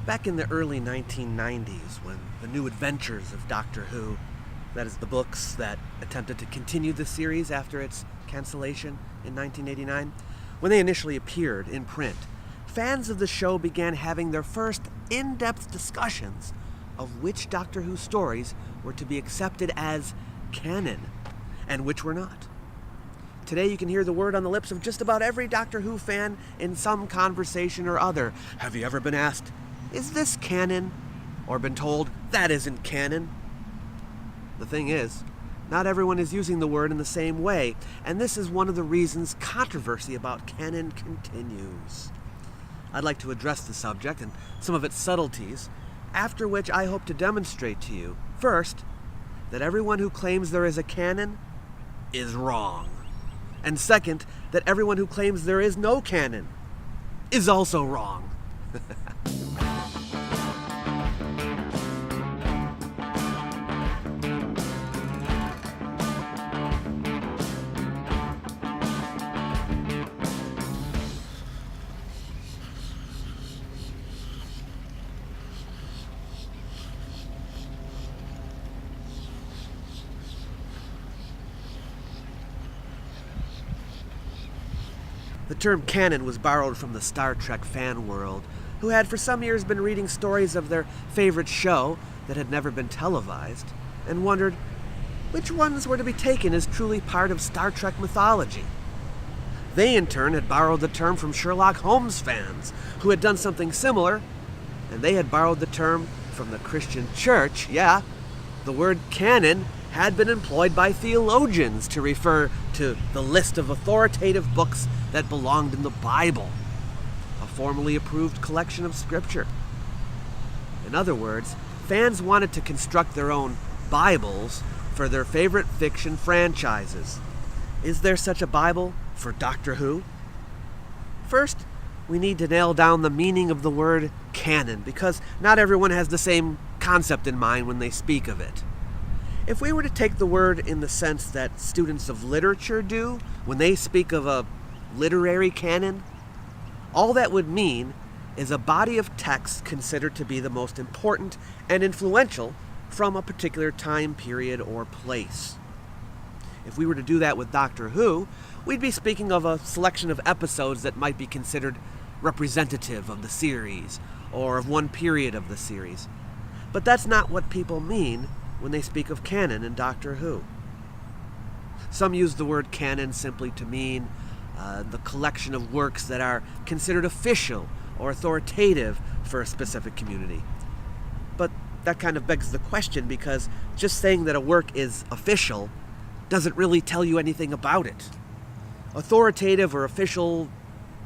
Back in the early 1990s, when the new adventures of Doctor Who, that is the books that attempted to continue the series after its cancellation in 1989, when they initially appeared in print, fans of the show began having their first in-depth discussions of which Doctor Who stories were to be accepted as canon and which were not. Today you can hear the word on the lips of just about every Doctor Who fan in some conversation or other. Have you ever been asked, "Is this canon?" or been told, "That isn't canon"? The thing is, not everyone is using the word in the same way, and this is one of the reasons controversy about canon continues. I'd like to address the subject and some of its subtleties, after which I hope to demonstrate to you, first, that everyone who claims there is a canon is wrong. And second, that everyone who claims there is no canon is also wrong. The term canon was borrowed from the Star Trek fan world, who had for some years been reading stories of their favorite show that had never been televised, and wondered which ones were to be taken as truly part of Star Trek mythology. They in turn had borrowed the term from Sherlock Holmes fans, who had done something similar, and they had borrowed the term from the Christian Church. Yeah, the word canon had been employed by theologians to refer to the list of authoritative books that belonged in the Bible, a formally approved collection of scripture. In other words, fans wanted to construct their own Bibles for their favorite fiction franchises. Is there such a Bible for Doctor Who? First, we need to nail down the meaning of the word canon, because not everyone has the same concept in mind when they speak of it. If we were to take the word in the sense that students of literature do when they speak of a literary canon, all that would mean is a body of text considered to be the most important and influential from a particular time period or place. If we were to do that with Doctor Who, we'd be speaking of a selection of episodes that might be considered representative of the series or of one period of the series. But that's not what people mean when they speak of canon in Doctor Who. Some use the word canon simply to mean the collection of works that are considered official or authoritative for a specific community. But that kind of begs the question, because just saying that a work is official doesn't really tell you anything about it. Authoritative or official,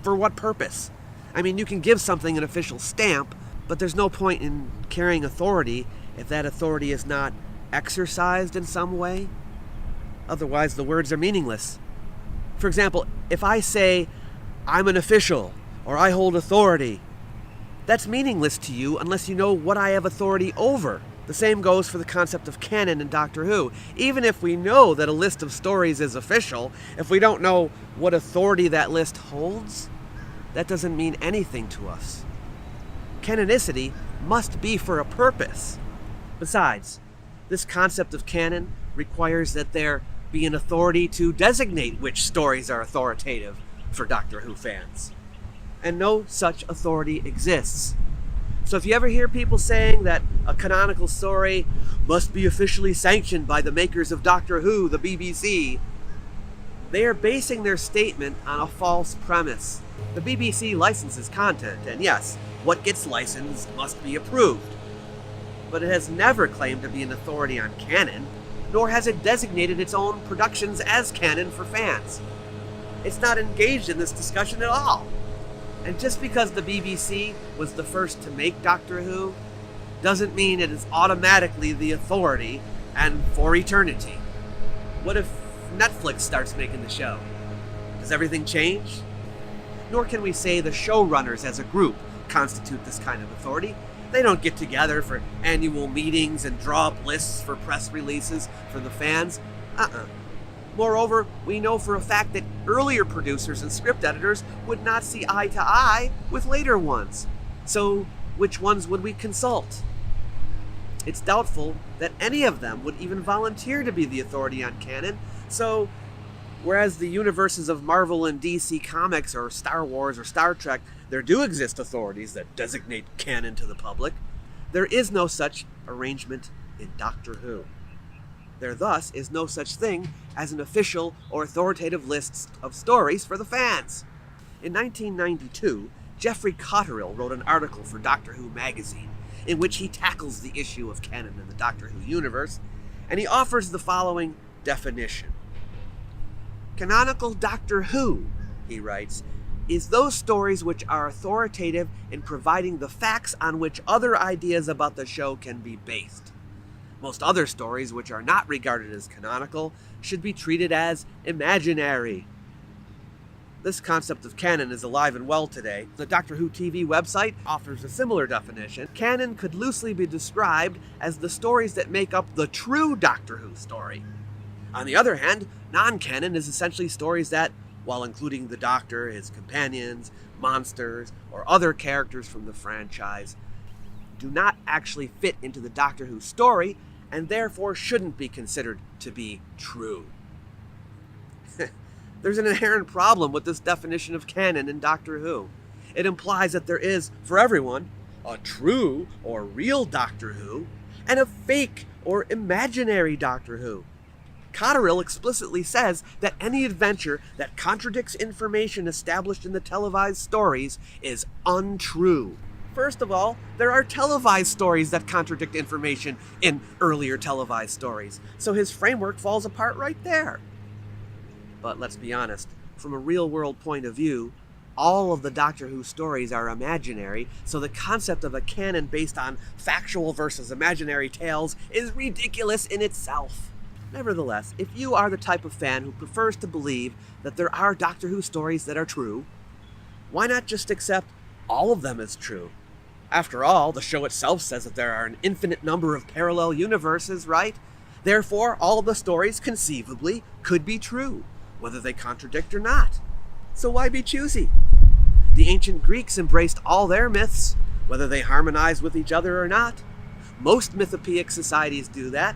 for what purpose? I mean, you can give something an official stamp, but there's no point in carrying authority if that authority is not exercised in some way. Otherwise, the words are meaningless. For example, if I say, "I'm an official," or "I hold authority," that's meaningless to you unless you know what I have authority over. The same goes for the concept of canon in Doctor Who. Even if we know that a list of stories is official, if we don't know what authority that list holds, that doesn't mean anything to us. Canonicity must be for a purpose. Besides, this concept of canon requires that there be an authority to designate which stories are authoritative for Doctor Who fans. And no such authority exists. So if you ever hear people saying that a canonical story must be officially sanctioned by the makers of Doctor Who, the BBC, they are basing their statement on a false premise. The BBC licenses content, and yes, what gets licensed must be approved. But it has never claimed to be an authority on canon, nor has it designated its own productions as canon for fans. It's not engaged in this discussion at all. And just because the BBC was the first to make Doctor Who, doesn't mean it is automatically the authority and for eternity. What if Netflix starts making the show? Does everything change? Nor can we say the showrunners as a group constitute this kind of authority. They don't get together for annual meetings and draw up lists for press releases for the fans. Moreover, we know for a fact that earlier producers and script editors would not see eye to eye with later ones. So which ones would we consult? It's doubtful that any of them would even volunteer to be the authority on canon, so whereas the universes of Marvel and DC Comics or Star Wars or Star Trek, there do exist authorities that designate canon to the public, there is no such arrangement in Doctor Who. There thus is no such thing as an official or authoritative list of stories for the fans. In 1992, Jeffrey Cotterill wrote an article for Doctor Who magazine in which he tackles the issue of canon in the Doctor Who universe, and he offers the following definition. Canonical Doctor Who, he writes, is those stories which are authoritative in providing the facts on which other ideas about the show can be based. Most other stories which are not regarded as canonical should be treated as imaginary. This concept of canon is alive and well today. The Doctor Who TV website offers a similar definition. Canon could loosely be described as the stories that make up the true Doctor Who story. On the other hand, non-canon is essentially stories that, while including the Doctor, his companions, monsters, or other characters from the franchise, do not actually fit into the Doctor Who story and therefore shouldn't be considered to be true. There's an inherent problem with this definition of canon in Doctor Who. It implies that there is, for everyone, a true or real Doctor Who and a fake or imaginary Doctor Who. Cotterill explicitly says that any adventure that contradicts information established in the televised stories is untrue. First of all, there are televised stories that contradict information in earlier televised stories, so his framework falls apart right there. But let's be honest, from a real-world point of view, all of the Doctor Who stories are imaginary, so the concept of a canon based on factual versus imaginary tales is ridiculous in itself. Nevertheless, if you are the type of fan who prefers to believe that there are Doctor Who stories that are true, why not just accept all of them as true? After all, the show itself says that there are an infinite number of parallel universes, right? Therefore, all of the stories conceivably could be true, whether they contradict or not. So why be choosy? The ancient Greeks embraced all their myths, whether they harmonize with each other or not. Most mythopoeic societies do that.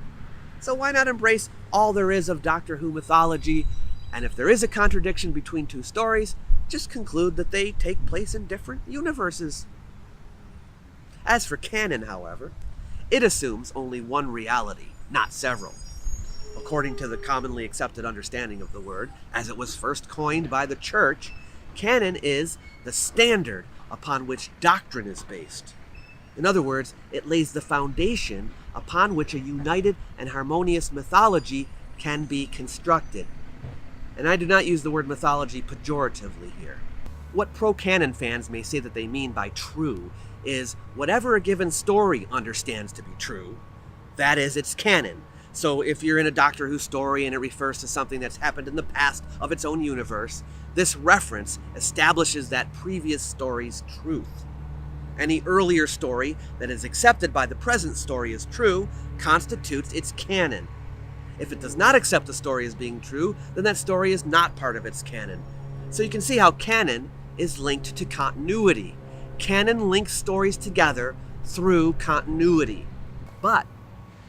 So why not embrace all there is of Doctor Who mythology, and if there is a contradiction between two stories, just conclude that they take place in different universes. As for canon, however, it assumes only one reality, not several. According to the commonly accepted understanding of the word, as it was first coined by the Church, canon is the standard upon which doctrine is based. In other words, it lays the foundation upon which a united and harmonious mythology can be constructed. And I do not use the word mythology pejoratively here. What pro-canon fans may say that they mean by true is whatever a given story understands to be true, that is its canon. So if you're in a Doctor Who story and it refers to something that's happened in the past of its own universe, this reference establishes that previous story's truth. Any earlier story that is accepted by the present story as true constitutes its canon. If it does not accept the story as being true, then that story is not part of its canon. So you can see how canon is linked to continuity. Canon links stories together through continuity. But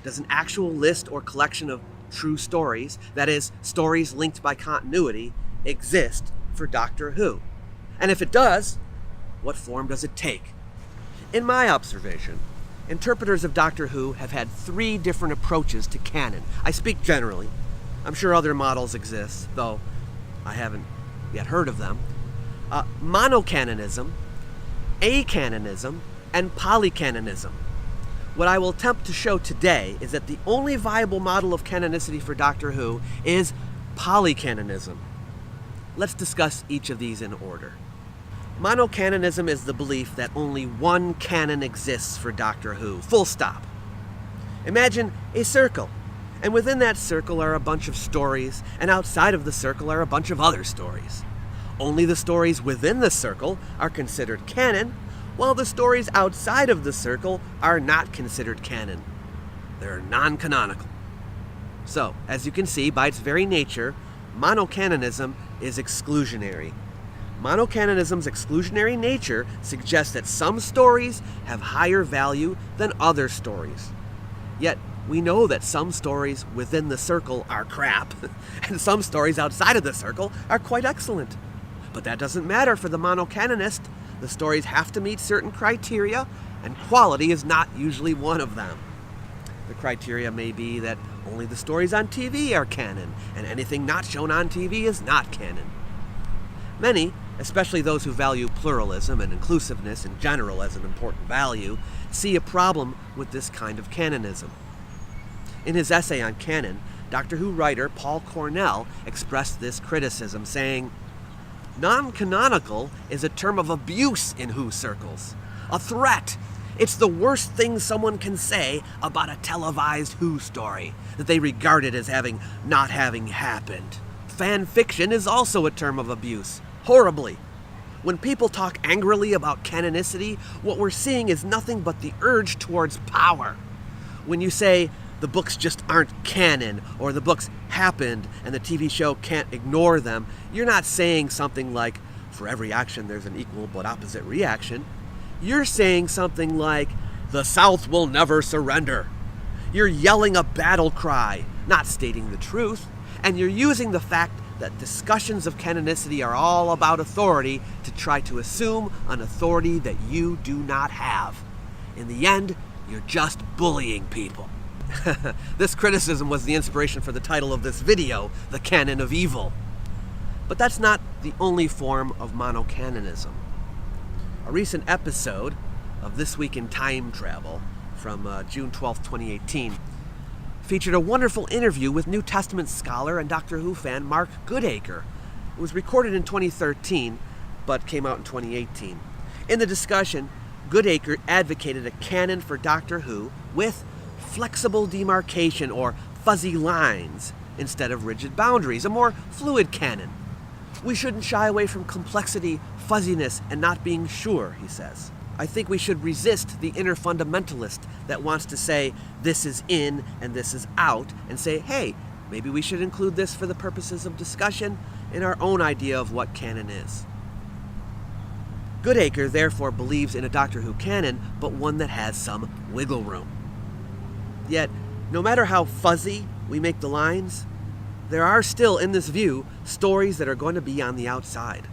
does an actual list or collection of true stories, that is, stories linked by continuity, exist for Doctor Who? And if it does, what form does it take? In my observation, interpreters of Doctor Who have had 3 different approaches to canon. I speak generally. I'm sure other models exist, though I haven't yet heard of them. Monocanonism, acanonism, and polycanonism. What I will attempt to show today is that the only viable model of canonicity for Doctor Who is polycanonism. Let's discuss each of these in order. Monocanonism is the belief that only one canon exists for Doctor Who, full stop. Imagine a circle, and within that circle are a bunch of stories, and outside of the circle are a bunch of other stories. Only the stories within the circle are considered canon, while the stories outside of the circle are not considered canon. They're non-canonical. So, as you can see, by its very nature, monocanonism is exclusionary. Monocanonism's exclusionary nature suggests that some stories have higher value than other stories. Yet, we know that some stories within the circle are crap, and some stories outside of the circle are quite excellent. But that doesn't matter for the monocanonist. The stories have to meet certain criteria, and quality is not usually one of them. The criteria may be that only the stories on TV are canon, and anything not shown on TV is not canon. Many, especially those who value pluralism and inclusiveness in general as an important value, see a problem with this kind of canonism. In his essay on Canon, Doctor Who writer Paul Cornell expressed this criticism, saying, "Non-canonical is a term of abuse in Who circles, a threat. It's the worst thing someone can say about a televised Who story, that they regard it as not having happened. Fan fiction is also a term of abuse, horribly. When people talk angrily about canonicity, what we're seeing is nothing but the urge towards power. When you say the books just aren't canon, or the books happened and the TV show can't ignore them, you're not saying something like, for every action there's an equal but opposite reaction. You're saying something like, the South will never surrender. You're yelling a battle cry, not stating the truth, and you're using the fact that discussions of canonicity are all about authority to try to assume an authority that you do not have. In the end, you're just bullying people." This criticism was the inspiration for the title of this video, The Canon of Evil. But that's not the only form of monocanonism. A recent episode of This Week in Time Travel from June 12, 2018 featured a wonderful interview with New Testament scholar and Doctor Who fan Mark Goodacre. It was recorded in 2013, but came out in 2018. In the discussion, Goodacre advocated a canon for Doctor Who with flexible demarcation or fuzzy lines instead of rigid boundaries, a more fluid canon. We shouldn't shy away from complexity, fuzziness, and not being sure, he says. I think we should resist the inner fundamentalist that wants to say this is in and this is out, and say, hey, maybe we should include this for the purposes of discussion in our own idea of what canon is. Goodacre therefore believes in a Doctor Who canon, but one that has some wiggle room. Yet, no matter how fuzzy we make the lines, there are still, in this view, stories that are going to be on the outside.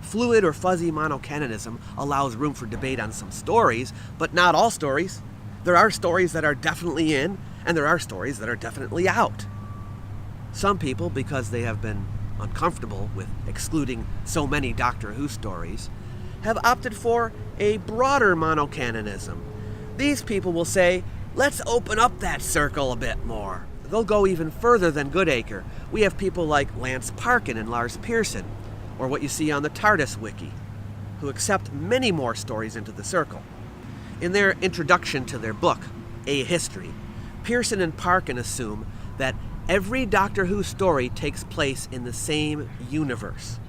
Fluid or fuzzy monocanonism allows room for debate on some stories, but not all stories. There are stories that are definitely in, and there are stories that are definitely out. Some people, because they have been uncomfortable with excluding so many Doctor Who stories, have opted for a broader monocanonism. These people will say, let's open up that circle a bit more. They'll go even further than Goodacre. We have people like Lance Parkin and Lars Pearson, or what you see on the TARDIS wiki, who accept many more stories into the circle. In their introduction to their book, A History, Pearson and Parkin assume that every Doctor Who story takes place in the same universe.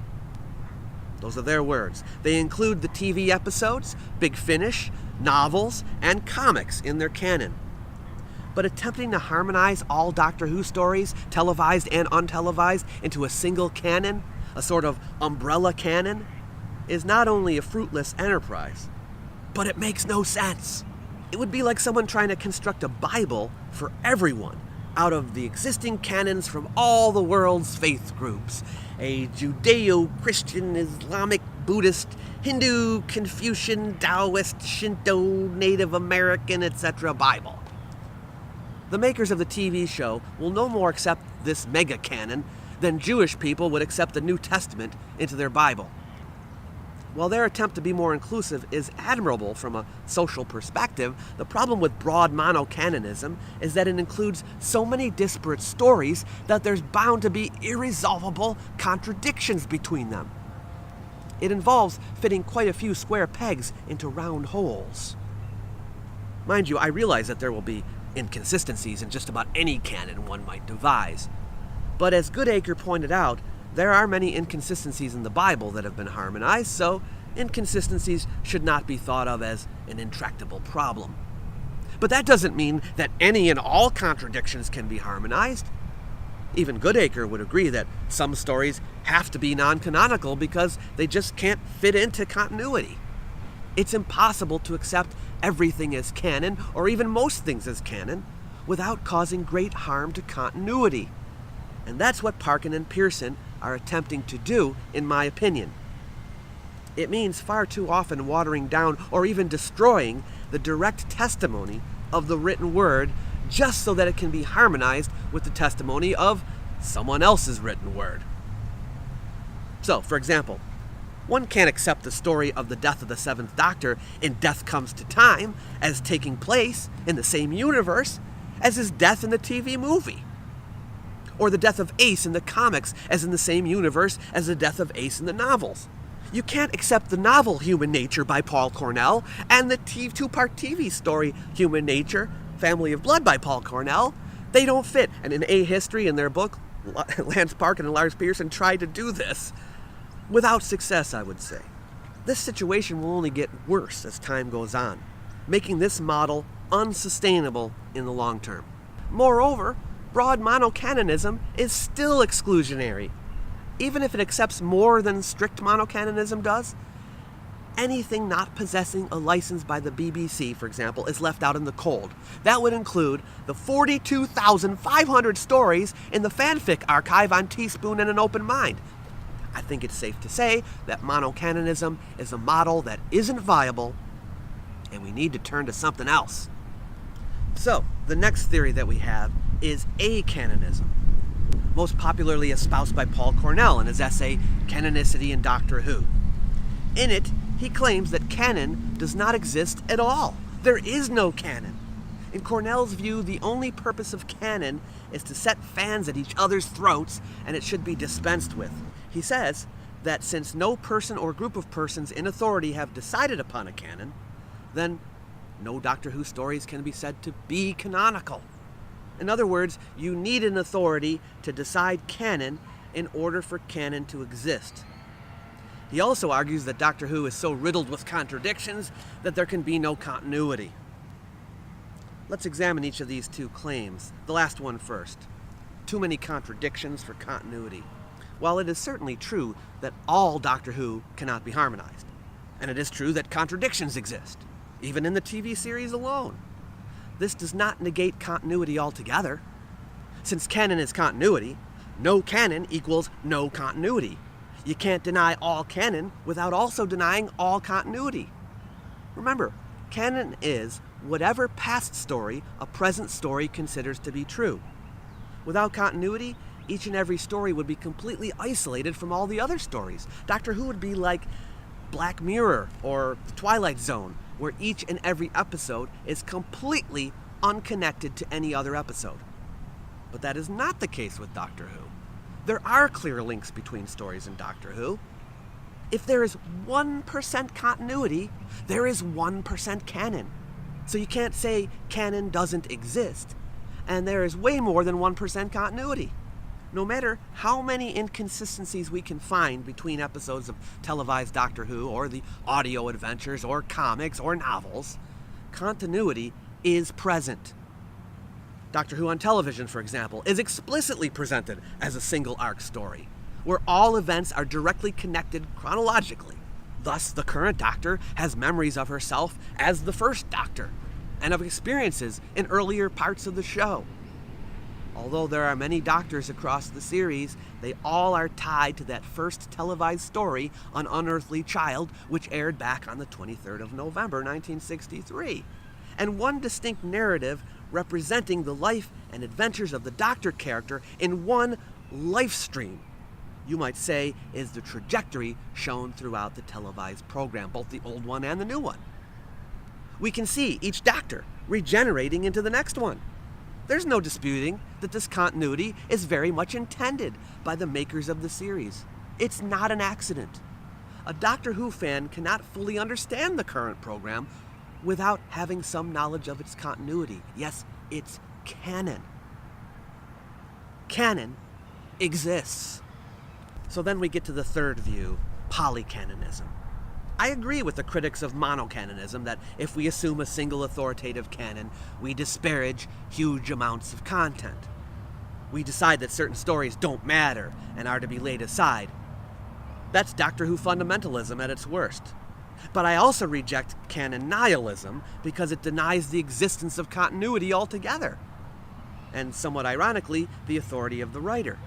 Those are their words. They include the TV episodes, Big Finish, novels, and comics in their canon. But attempting to harmonize all Doctor Who stories, televised and untelevised, into a single canon, a sort of umbrella canon, is not only a fruitless enterprise, but it makes no sense. It would be like someone trying to construct a Bible for everyone out of the existing canons from all the world's faith groups. A Judeo-Christian, Islamic, Buddhist, Hindu, Confucian, Taoist, Shinto, Native American, etc. Bible. The makers of the TV show will no more accept this mega canon than Jewish people would accept the New Testament into their Bible. While their attempt to be more inclusive is admirable from a social perspective, the problem with broad monocanonism is that it includes so many disparate stories that there's bound to be irresolvable contradictions between them. It involves fitting quite a few square pegs into round holes. Mind you, I realize that there will be inconsistencies in just about any canon one might devise. But as Goodacre pointed out, there are many inconsistencies in the Bible that have been harmonized, so inconsistencies should not be thought of as an intractable problem. But that doesn't mean that any and all contradictions can be harmonized. Even Goodacre would agree that some stories have to be non-canonical because they just can't fit into continuity. It's impossible to accept everything as canon, or even most things as canon, without causing great harm to continuity. And that's what Parkin and Pearson are attempting to do, in my opinion. It means far too often watering down or even destroying the direct testimony of the written word just so that it can be harmonized with the testimony of someone else's written word. So, for example, one can't accept the story of the death of the Seventh Doctor in Death Comes to Time as taking place in the same universe as his death in the TV movie, or the death of Ace in the comics as in the same universe as the death of Ace in the novels. You can't accept the novel Human Nature by Paul Cornell and the two-part TV story Human Nature, Family of Blood by Paul Cornell. They don't fit. And in A History, in their book, Lance Parkin and Lars Pearson tried to do this. Without success, I would say. This situation will only get worse as time goes on, making this model unsustainable in the long term. Moreover, broad monocanonism is still exclusionary. Even if it accepts more than strict monocanonism does, anything not possessing a license by the BBC, for example, is left out in the cold. That would include the 42,500 stories in the fanfic archive on Teaspoon and An Open Mind. I think it's safe to say that monocanonism is a model that isn't viable, and we need to turn to something else. So, the next theory that we have is acanonism, most popularly espoused by Paul Cornell in his essay, Canonicity in Doctor Who. In it, he claims that canon does not exist at all. There is no canon. In Cornell's view, the only purpose of canon is to set fans at each other's throats, and it should be dispensed with. He says that since no person or group of persons in authority have decided upon a canon, then no Doctor Who stories can be said to be canonical. In other words, you need an authority to decide canon in order for canon to exist. He also argues that Doctor Who is so riddled with contradictions that there can be no continuity. Let's examine each of these two claims. The last one first. Too many contradictions for continuity. While it is certainly true that all Doctor Who cannot be harmonized, and it is true that contradictions exist, even in the TV series alone, this does not negate continuity altogether. Since canon is continuity, no canon equals no continuity. You can't deny all canon without also denying all continuity. Remember, canon is whatever past story a present story considers to be true. Without continuity, each and every story would be completely isolated from all the other stories. Doctor Who would be like Black Mirror or The Twilight Zone, where each and every episode is completely unconnected to any other episode. But that is not the case with Doctor Who. There are clear links between stories in Doctor Who. If there is 1% continuity, there is 1% canon. So you can't say canon doesn't exist, and there is way more than 1% continuity. No matter how many inconsistencies we can find between episodes of televised Doctor Who or the audio adventures or comics or novels, continuity is present. Doctor Who on television, for example, is explicitly presented as a single arc story, where all events are directly connected chronologically. Thus, the current Doctor has memories of herself as the first Doctor, and of experiences in earlier parts of the show. Although there are many Doctors across the series, they all are tied to that first televised story, An Unearthly Child, which aired back on the 23rd of November, 1963. And one distinct narrative representing the life and adventures of the Doctor character in one life stream, you might say, is the trajectory shown throughout the televised program, both the old one and the new one. We can see each Doctor regenerating into the next one. There's no disputing that this continuity is very much intended by the makers of the series. It's not an accident. A Doctor Who fan cannot fully understand the current program without having some knowledge of its continuity. Yes, it's canon. Canon exists. So then we get to the third view, polycanonism. I agree with the critics of monocanonism that if we assume a single authoritative canon, we disparage huge amounts of content. We decide that certain stories don't matter and are to be laid aside. That's Doctor Who fundamentalism at its worst. But I also reject canon nihilism because it denies the existence of continuity altogether. And somewhat ironically, the authority of the writer.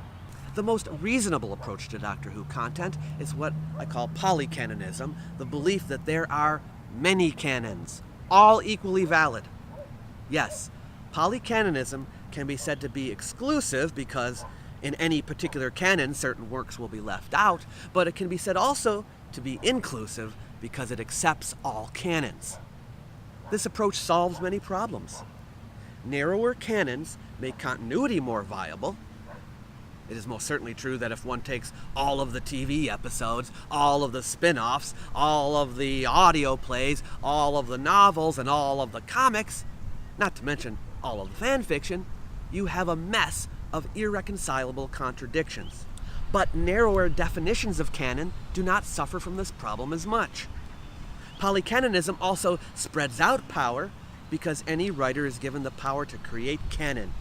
The most reasonable approach to Doctor Who content is what I call polycanonism, the belief that there are many canons, all equally valid. Yes, polycanonism can be said to be exclusive because in any particular canon certain works will be left out, but it can be said also to be inclusive because it accepts all canons. This approach solves many problems. Narrower canons make continuity more viable. It is most certainly true that if one takes all of the TV episodes, all of the spin-offs, all of the audio plays, all of the novels, and all of the comics, not to mention all of the fan fiction, you have a mess of irreconcilable contradictions. But narrower definitions of canon do not suffer from this problem as much. Polycanonism also spreads out power because any writer is given the power to create canon.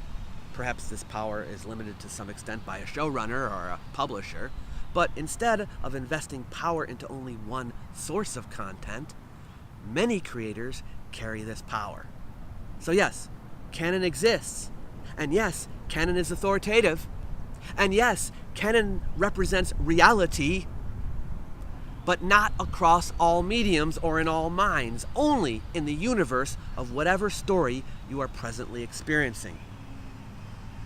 Perhaps this power is limited to some extent by a showrunner or a publisher, but instead of investing power into only one source of content, many creators carry this power. So yes, canon exists, and yes, canon is authoritative, and yes, canon represents reality, but not across all mediums or in all minds, only in the universe of whatever story you are presently experiencing.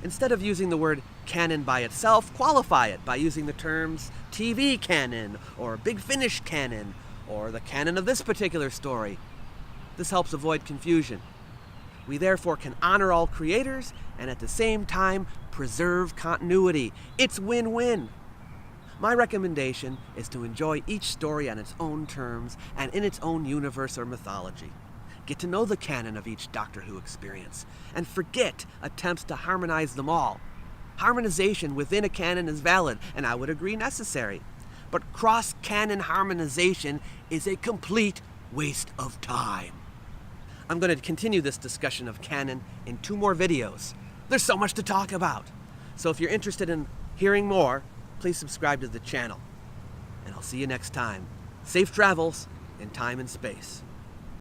Instead of using the word canon by itself, qualify it by using the terms TV canon, or Big Finish canon, or the canon of this particular story. This helps avoid confusion. We therefore can honor all creators and at the same time preserve continuity. It's win-win. My recommendation is to enjoy each story on its own terms and in its own universe or mythology. Get to know the canon of each Doctor Who experience, and forget attempts to harmonize them all. Harmonization within a canon is valid, and I would agree necessary. But cross-canon harmonization is a complete waste of time. I'm going to continue this discussion of canon in 2 more videos. There's so much to talk about. So if you're interested in hearing more, please subscribe to the channel. And I'll see you next time. Safe travels in time and space.